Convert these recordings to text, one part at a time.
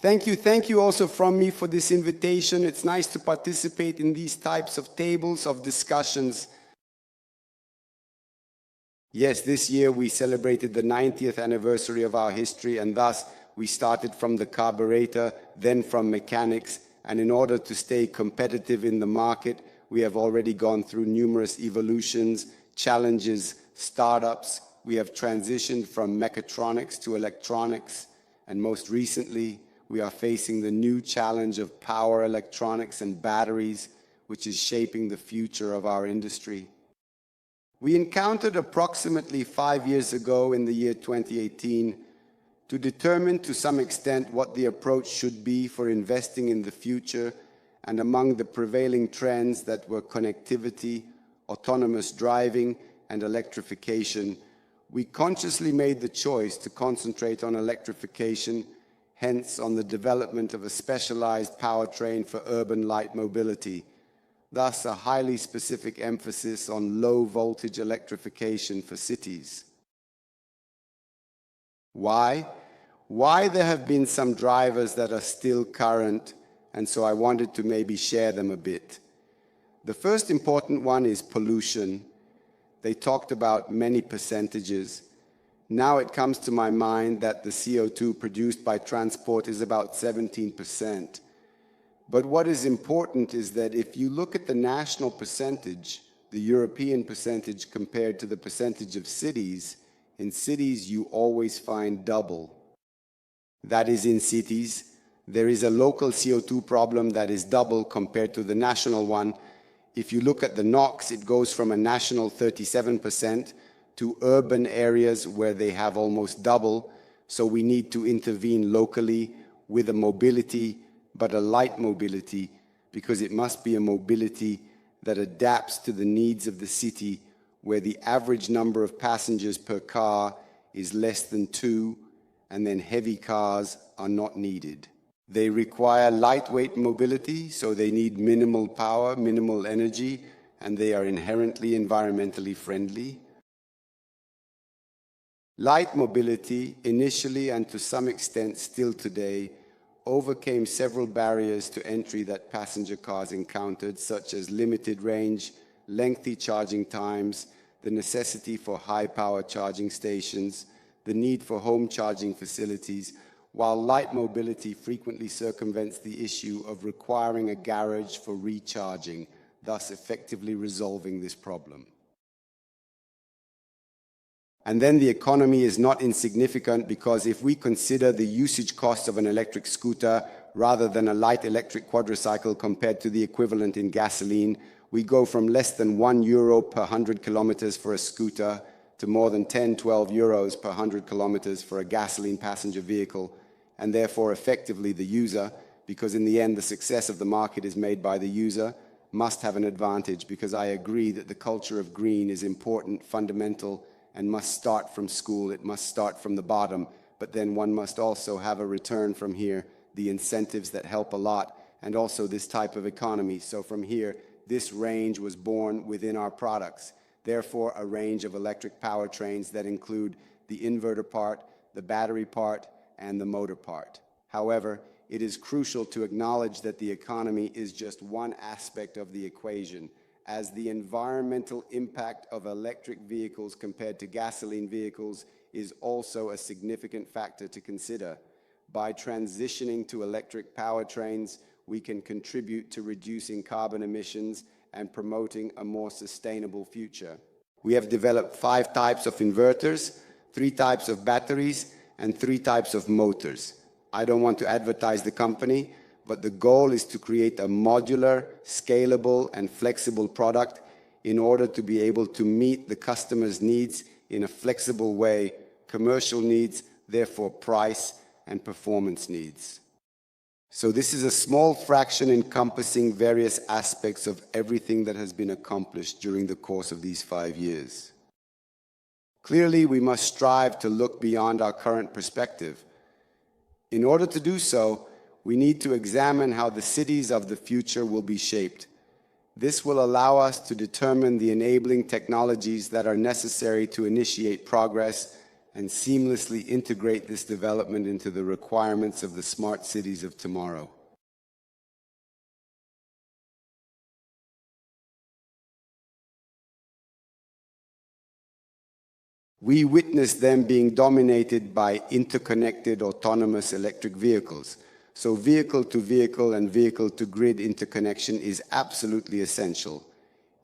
Thank you also from me for this invitation. It's nice to participate in these types of tables of discussions. Yes, this year we celebrated the 90th anniversary of our history, and thus we started from the carburetor, then from mechanics, and in order to stay competitive in the market, we have already gone through numerous evolutions, challenges, startups. We have transitioned from mechatronics to electronics, and most recently, we are facing the new challenge of power electronics and batteries, which is shaping the future of our industry. We encountered approximately 5 years ago in the year 2018 to determine to some extent what the approach should be for investing in the future, and among the prevailing trends that were connectivity, autonomous driving, and electrification, we consciously made the choice to concentrate on electrification, hence on the development of a specialized powertrain for urban light mobility, thus a highly specific emphasis on low-voltage electrification for cities. Why? Why there have been some drivers that are still current, and so I wanted to maybe share them a bit. The first important one is pollution. They talked about many percentages. Now it comes to my mind that the CO2 produced by transport is about 17%. But what is important is that if you look at the national percentage, the European percentage compared to the percentage of cities, in cities you always find double. That is, in cities, there is a local CO2 problem that is double compared to the national one. If you look at the NOx, it goes from a national 37% to urban areas where they have almost double. So we need to intervene locally with a mobility, but a light mobility, because it must be a mobility that adapts to the needs of the city, where the average number of passengers per car is less than 2, and then heavy cars are not needed. They require lightweight mobility, so they need minimal power, minimal energy, and they are inherently environmentally friendly. Light mobility, initially and to some extent still today, overcame several barriers to entry that passenger cars encountered, such as limited range, lengthy charging times, the necessity for high-power charging stations, the need for home charging facilities, while light mobility frequently circumvents the issue of requiring a garage for recharging, thus effectively resolving this problem. And then the economy is not insignificant, because if we consider the usage cost of an electric scooter rather than a light electric quadricycle compared to the equivalent in gasoline, we go from less than €1 per 100 kilometers for a scooter to more than 10-12 euros per 100 kilometers for a gasoline passenger vehicle, and therefore effectively the user, because in the end the success of the market is made by the user, must have an advantage, because I agree that the culture of green is important, fundamental, and must start from school. It must start from the bottom, but then one must also have a return from here, the incentives that help a lot, and also this type of economy. So from here, this range was born within our products. Therefore, a range of electric powertrains that include the inverter part, the battery part, and the motor part. However, it is crucial to acknowledge that the economy is just one aspect of the equation, as the environmental impact of electric vehicles compared to gasoline vehicles is also a significant factor to consider. By transitioning to electric powertrains, we can contribute to reducing carbon emissions and promoting a more sustainable future. We have developed 5 types of inverters, 3 types of batteries, and 3 types of motors. I don't want to advertise the company, but the goal is to create a modular, scalable, and flexible product in order to be able to meet the customer's needs in a flexible way, commercial needs, therefore price and performance needs. So this is a small fraction encompassing various aspects of everything that has been accomplished during the course of these 5 years. Clearly, we must strive to look beyond our current perspective. In order to do so, we need to examine how the cities of the future will be shaped. This will allow us to determine the enabling technologies that are necessary to initiate progress and seamlessly integrate this development into the requirements of the smart cities of tomorrow. We witness them being dominated by interconnected autonomous electric vehicles. So vehicle-to-vehicle and vehicle-to-grid interconnection is absolutely essential.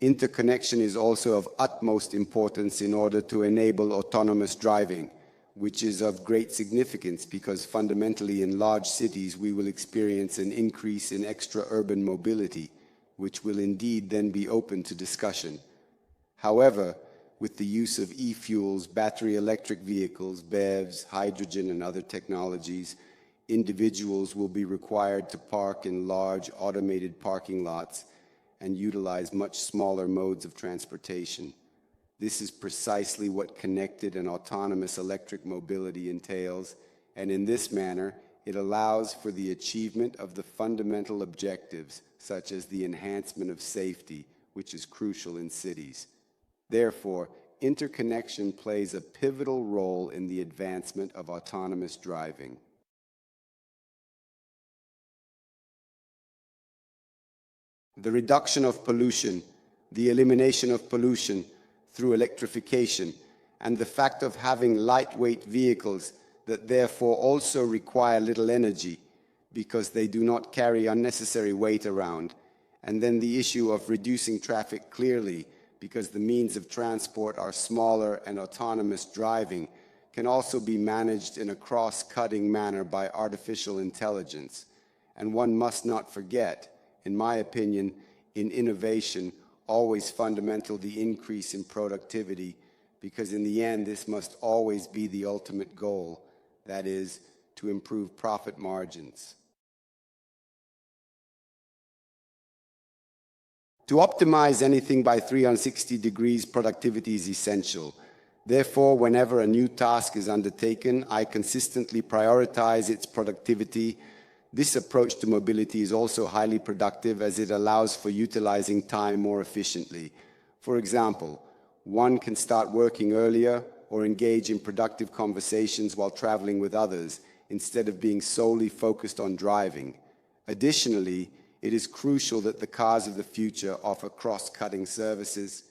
Interconnection is also of utmost importance in order to enable autonomous driving, which is of great significance because fundamentally in large cities we will experience an increase in extra-urban mobility, which will indeed then be open to discussion. However, with the use of e-fuels, battery electric vehicles, BEVs, hydrogen and other technologies, individuals will be required to park in large automated parking lots and utilize much smaller modes of transportation. This is precisely what connected and autonomous electric mobility entails, and in this manner, it allows for the achievement of the fundamental objectives, such as the enhancement of safety, which is crucial in cities. Therefore, interconnection plays a pivotal role in the advancement of autonomous driving. The reduction of pollution, the elimination of pollution through electrification, and the fact of having lightweight vehicles that therefore also require little energy because they do not carry unnecessary weight around, and then the issue of reducing traffic clearly because the means of transport are smaller and autonomous driving can also be managed in a cross-cutting manner by artificial intelligence. And one must not forget, in my opinion, in innovation, always fundamental the increase in productivity, because in the end this must always be the ultimate goal, that is, to improve profit margins. To optimize anything by 360 degrees, productivity is essential. Therefore, whenever a new task is undertaken, I consistently prioritize its productivity. This approach to mobility is also highly productive as it allows for utilizing time more efficiently. For example, one can start working earlier or engage in productive conversations while traveling with others instead of being solely focused on driving. Additionally, it is crucial that the cars of the future offer cross-cutting services.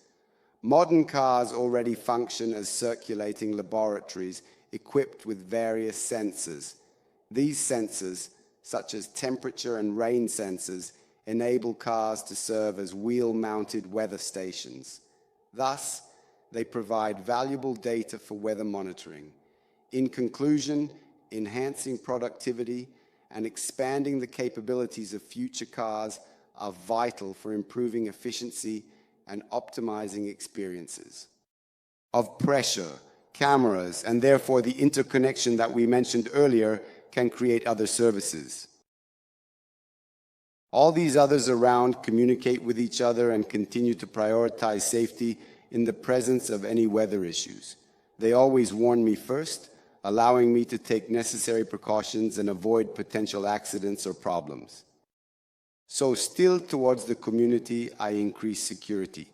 Modern cars already function as circulating laboratories equipped with various sensors. These sensors, such as temperature and rain sensors, enable cars to serve as wheel-mounted weather stations. Thus, they provide valuable data for weather monitoring. In conclusion, enhancing productivity and expanding the capabilities of future cars are vital for improving efficiency and optimizing experiences. Of pressure, cameras, and therefore the interconnection that we mentioned earlier can create other services. All these others around communicate with each other and continue to prioritize safety in the presence of any weather issues. They always warn me first, allowing me to take necessary precautions and avoid potential accidents or problems. So still towards the community, I increase security.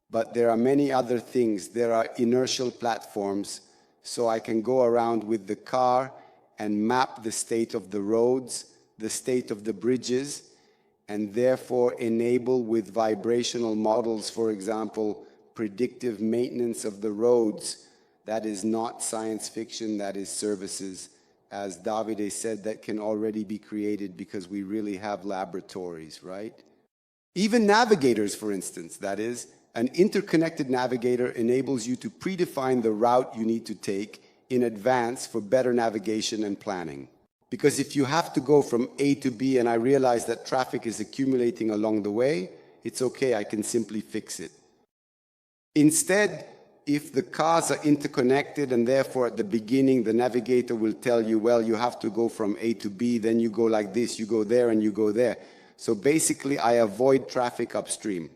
But there are many other things. There are inertial platforms, so I can go around with the car and map the state of the roads, the state of the bridges, and therefore enable with vibrational models, for example, predictive maintenance of the roads. That is not science fiction, that is services. As Davide said, that can already be created because we really have laboratories, right? Even navigators, for instance, that is, an interconnected navigator enables you to predefine the route you need to take in advance for better navigation and planning. Because if you have to go from A to B and I realize that traffic is accumulating along the way, it's okay, I can simply fix it. Instead, if the cars are interconnected and therefore at the beginning the navigator will tell you, well, you have to go from A to B, then you go like this, you go there and you go there. So basically I avoid traffic upstream.